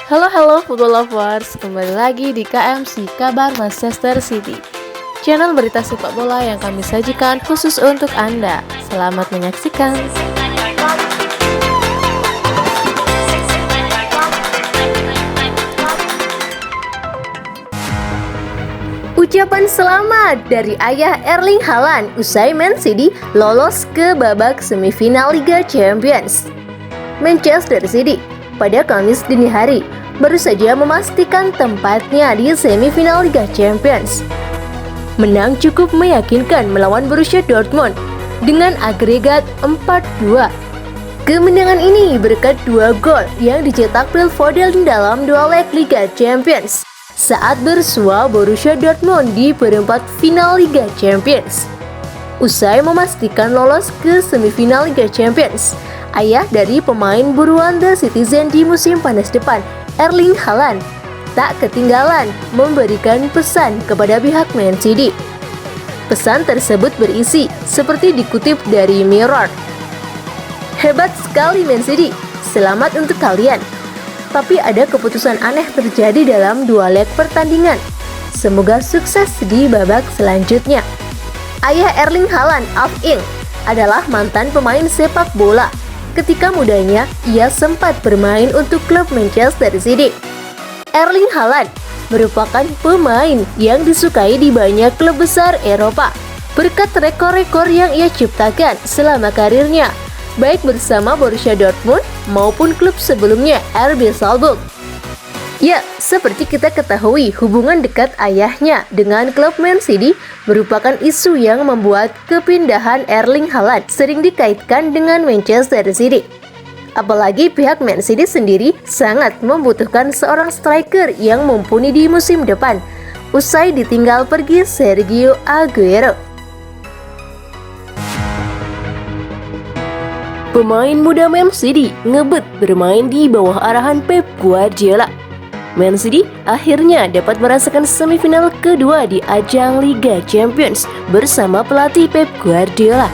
Halo football lovers, kembali lagi di KMC Kabar Manchester City, channel berita sepak bola yang kami sajikan khusus untuk Anda. Selamat menyaksikan. Ucapan selamat dari ayah Erling Haaland usai Man City lolos ke babak semifinal Liga Champions. Manchester City pada Kamis dini hari baru saja memastikan tempatnya di semifinal Liga Champions. Menang cukup meyakinkan melawan Borussia Dortmund dengan agregat 4-2. Kemenangan ini berkat 2 gol yang dicetak Phil Foden dalam dua leg Liga Champions saat bersua Borussia Dortmund di perempat final Liga Champions. Usai memastikan lolos ke semifinal Liga Champions, ayah dari pemain buruan The Citizen di musim panas depan, Erling Haaland, tak ketinggalan memberikan pesan kepada pihak Man City. Pesan tersebut berisi seperti dikutip dari Mirror. Hebat sekali Man City, selamat untuk kalian. Tapi ada keputusan aneh terjadi dalam dua leg pertandingan. Semoga sukses di babak selanjutnya. Ayah Erling Haaland, Af-Ing, adalah mantan pemain sepak bola. Ketika mudanya, ia sempat bermain untuk klub Manchester City. Erling Haaland merupakan pemain yang disukai di banyak klub besar Eropa berkat rekor-rekor yang ia ciptakan selama karirnya, baik bersama Borussia Dortmund maupun klub sebelumnya RB Salzburg. Ya, seperti kita ketahui, hubungan dekat ayahnya dengan klub Man City merupakan isu yang membuat kepindahan Erling Haaland sering dikaitkan dengan Manchester City. Apalagi pihak Man City sendiri sangat membutuhkan seorang striker yang mumpuni di musim depan, usai ditinggal pergi Sergio Aguero. Pemain muda Man City ngebet bermain di bawah arahan Pep Guardiola. Man City akhirnya dapat merasakan semifinal kedua di ajang Liga Champions bersama pelatih Pep Guardiola.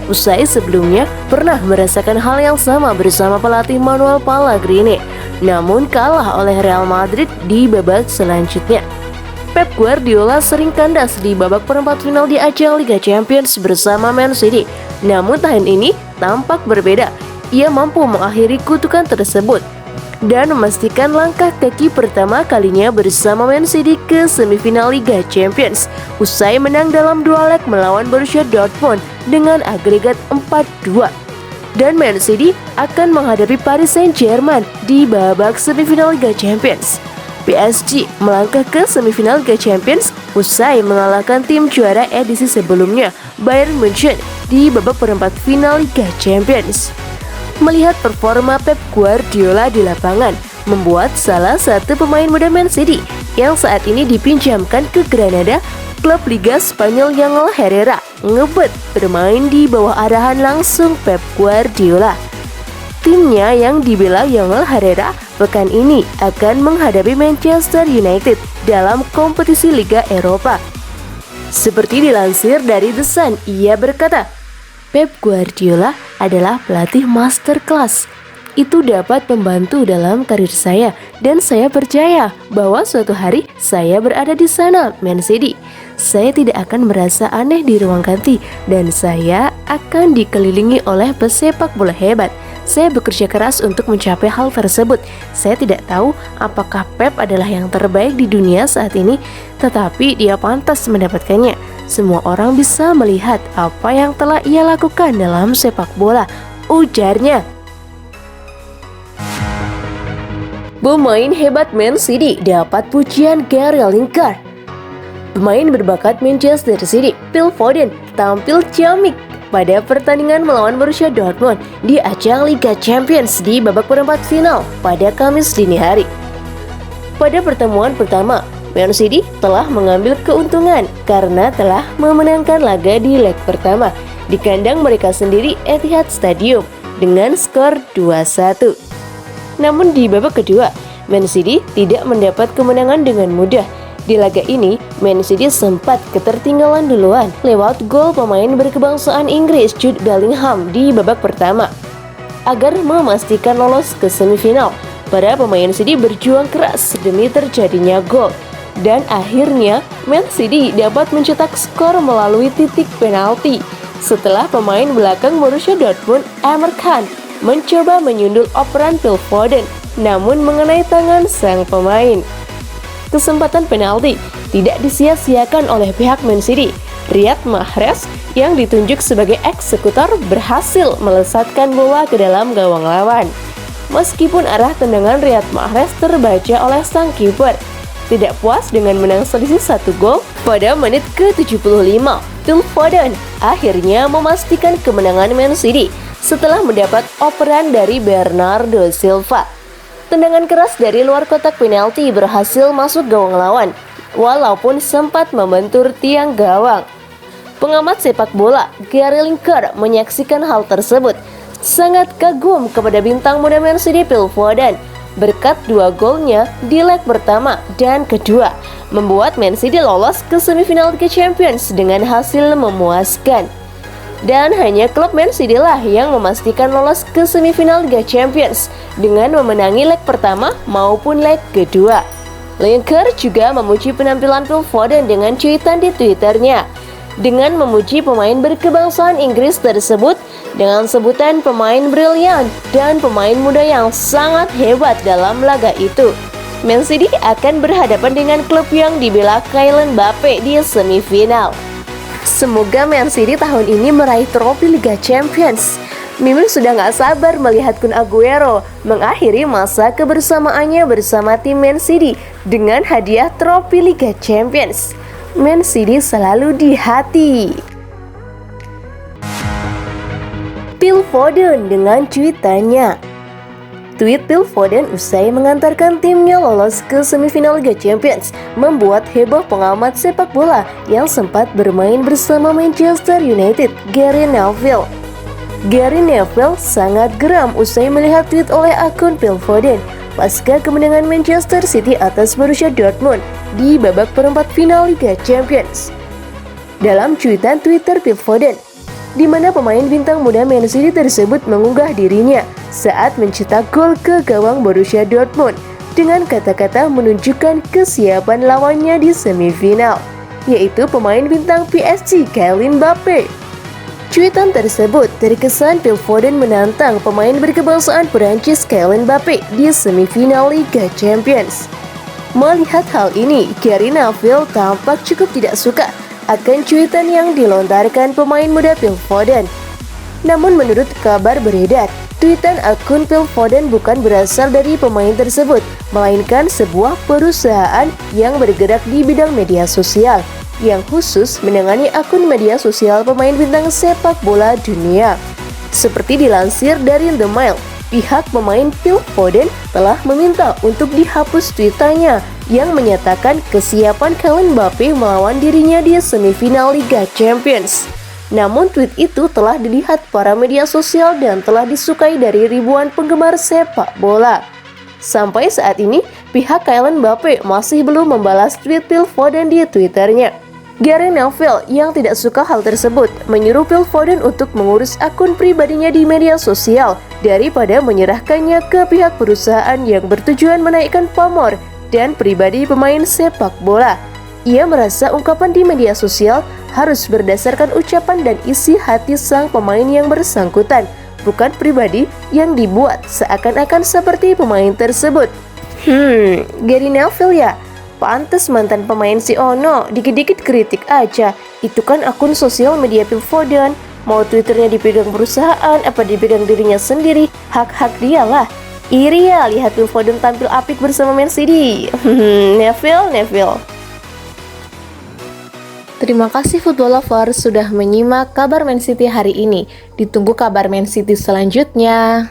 Usai sebelumnya pernah merasakan hal yang sama bersama pelatih Manuel Pellegrini, namun kalah oleh Real Madrid di babak selanjutnya. Pep Guardiola sering kandas di babak perempat final di ajang Liga Champions bersama Man City, namun tahun ini tampak berbeda. Ia mampu mengakhiri kutukan tersebut dan memastikan langkah kaki pertama kalinya bersama Man City ke semifinal Liga Champions usai menang dalam dua leg melawan Borussia Dortmund dengan agregat 4-2. Dan Man City akan menghadapi Paris Saint-Germain di babak semifinal Liga Champions. PSG melangkah ke semifinal Liga Champions usai mengalahkan tim juara edisi sebelumnya, Bayern Munchen, di babak perempat final Liga Champions. Melihat performa Pep Guardiola di lapangan membuat salah satu pemain muda Man City yang saat ini dipinjamkan ke Granada, klub Liga Spanyol Yangel Herrera, ngebet bermain di bawah arahan langsung Pep Guardiola. Timnya yang dibela Yangel Herrera pekan ini akan menghadapi Manchester United dalam kompetisi Liga Eropa. Seperti dilansir dari The Sun, ia berkata, Pep Guardiola adalah pelatih masterclass. Itu dapat membantu dalam karir saya dan saya percaya bahwa suatu hari saya berada di sana, Man City. Saya tidak akan merasa aneh di ruang ganti dan saya akan dikelilingi oleh pesepak bola hebat. Saya bekerja keras untuk mencapai hal tersebut. Saya tidak tahu apakah Pep adalah yang terbaik di dunia saat ini, tetapi dia pantas mendapatkannya. Semua orang bisa melihat apa yang telah ia lakukan dalam sepak bola, ujarnya. Pemain hebat Man City dapat pujian Gary Lineker. Pemain berbakat Manchester City, Phil Foden, tampil ciamik pada pertandingan melawan Borussia Dortmund di ajang Liga Champions di babak perempat final pada Kamis dini hari. Pada pertemuan pertama, Man City telah mengambil keuntungan karena telah memenangkan laga di leg pertama di kandang mereka sendiri Etihad Stadium dengan skor 2-1. Namun di babak kedua, Man City tidak mendapat kemenangan dengan mudah. Di laga ini, Man City sempat ketertinggalan duluan lewat gol pemain berkebangsaan Inggris Jude Bellingham di babak pertama. Agar memastikan lolos ke semifinal, Para pemain City berjuang keras demi terjadinya gol. Dan akhirnya Man City dapat mencetak skor melalui titik penalti setelah pemain belakang Borussia Dortmund Emre Can mencoba menyundul operan Phil Foden namun mengenai tangan sang pemain. Kesempatan penalti tidak disia-siakan oleh pihak Man City. Riyad Mahrez yang ditunjuk sebagai eksekutor berhasil melesatkan bola ke dalam gawang lawan. Meskipun arah tendangan Riyad Mahrez terbaca oleh sang kiper, tidak puas dengan menang selisih 1 gol pada menit ke-75, Phil Foden akhirnya memastikan kemenangan Man City setelah mendapat operan dari Bernardo Silva. Tendangan keras dari luar kotak penalti berhasil masuk gawang lawan, walaupun sempat membentur tiang gawang. Pengamat sepak bola Gary Lineker menyaksikan hal tersebut, sangat kagum kepada bintang muda Man City Phil Foden. Berkat 2 golnya di leg pertama dan kedua, membuat Man City lolos ke semifinal Liga Champions dengan hasil memuaskan. Dan hanya klub Man City lah yang memastikan lolos ke semifinal Liga Champions dengan memenangi leg pertama maupun leg kedua. Lineker juga memuji penampilan Phil Foden dengan cuitan di Twitternya, dengan memuji pemain berkebangsaan Inggris tersebut dengan sebutan pemain brilian dan pemain muda yang sangat hebat dalam laga itu. Man City akan berhadapan dengan klub yang dibela Kylian Mbappe di semifinal. Semoga Man City tahun ini meraih trofi Liga Champions. Mimin sudah gak sabar melihat Kun Aguero mengakhiri masa kebersamaannya bersama tim Man City dengan hadiah trofi Liga Champions. Man City selalu di hati. Phil Foden dengan cuitannya. Tweet Phil Foden usai mengantarkan timnya lolos ke semifinal Liga Champions membuat heboh pengamat sepak bola yang sempat bermain bersama Manchester United, Gary Neville. Gary Neville sangat geram usai melihat tweet oleh akun Phil Foden pasca kemenangan Manchester City atas Borussia Dortmund di babak perempat final Liga Champions. Dalam cuitan Twitter Phil Foden, di mana pemain bintang muda Man City tersebut mengunggah dirinya saat mencetak gol ke gawang Borussia Dortmund dengan kata-kata menunjukkan kesiapan lawannya di semifinal, yaitu pemain bintang PSG Kylian Mbappe. Cuitan tersebut terkesan Phil Foden menantang pemain berkebangsaan Perancis Kylian Mbappe di semifinal Liga Champions. Melihat hal ini, Gary Neville tampak cukup tidak suka akan cuitan yang dilontarkan pemain muda Phil Foden. Namun menurut kabar beredar, tweetan akun Phil Foden bukan berasal dari pemain tersebut, melainkan sebuah perusahaan yang bergerak di bidang media sosial yang khusus menangani akun media sosial pemain bintang sepak bola dunia. Seperti dilansir dari The Mail, pihak pemain Phil Foden telah meminta untuk dihapus tweetannya yang menyatakan kesiapan Kylian Mbappe melawan dirinya di semifinal Liga Champions. Namun tweet itu telah dilihat para media sosial dan telah disukai dari ribuan penggemar sepak bola. Sampai saat ini, pihak Kylian Mbappe masih belum membalas tweet Phil Foden di Twitternya. Gary Neville yang tidak suka hal tersebut menyuruh Phil Foden untuk mengurus akun pribadinya di media sosial daripada menyerahkannya ke pihak perusahaan yang bertujuan menaikkan pamor dan pribadi pemain sepak bola. Ia merasa ungkapan di media sosial harus berdasarkan ucapan dan isi hati sang pemain yang bersangkutan, bukan pribadi yang dibuat seakan-akan seperti pemain tersebut. Gary Neville ya? Pantes mantan pemain si Ono dikit-dikit kritik aja. Itu kan akun sosial media Phil Foden. Mau Twitternya dipegang perusahaan apa dipegang dirinya sendiri, hak-hak dia lah. Iri ya lihat Phil Foden tampil apik bersama Man City. Neville. Terima kasih football lovers sudah menyimak kabar Man City hari ini. Ditunggu kabar Man City selanjutnya.